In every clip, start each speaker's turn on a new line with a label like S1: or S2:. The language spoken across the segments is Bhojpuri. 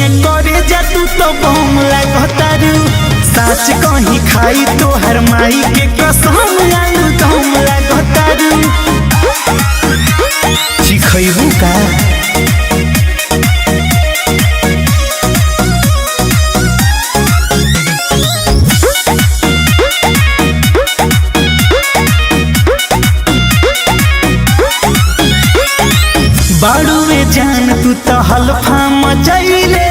S1: करिए करे जा तू तो बम लागतारू। साच कहीं खाई तो हर माई के कसम आलू दम लागतारू। चिखैबू का बाड़ुए जान तू तो हल्फा मचैले,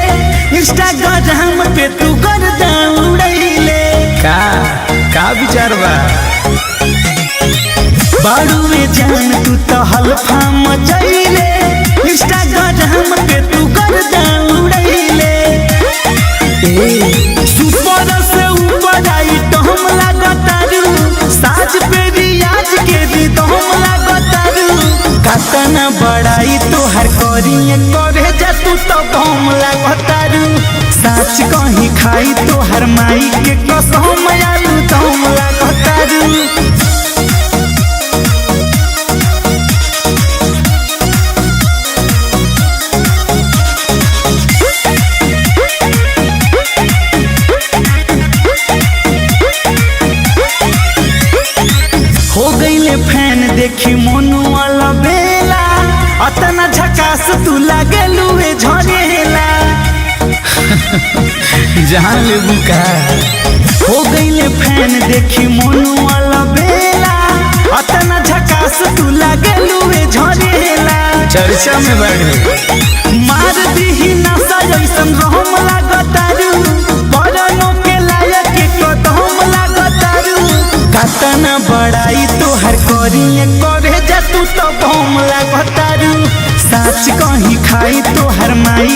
S1: इंस्टाग्राम पे तू गर्दा उड़ैले। का विचार बा? बाड़ुए जान तू तो हल्फा मचैले, इंस्टाग्राम पे तू गर्दा उड़ैले। सुपर से ऊपर आई तो हम लागतारू, साज पे रियाज के भी तो हम लागतारू। कतना बड़ाई तोहर करिए करे जा तू तो बम लागतारू। साच कहीं खाई तोहर माई के कसम आलू दम लागतारू। हो गईले फैन देखी मोनू वाला बेला, अतना झकास तू लागेलू ए झरेला। जहाँ लेबू का हो गईले फैन देखी मोनू वाला बेला, अतना झकास तू लागेलू ए झरेला। चर्चा में बढ़े मार दीही नशा जैसन रहम लागतारू, बरनो के लायक कदम लागतारू। कतना बड़ाई तोहर करिए करे जा तू तो बम लागतारू। साच कहीं खाई तोहर माई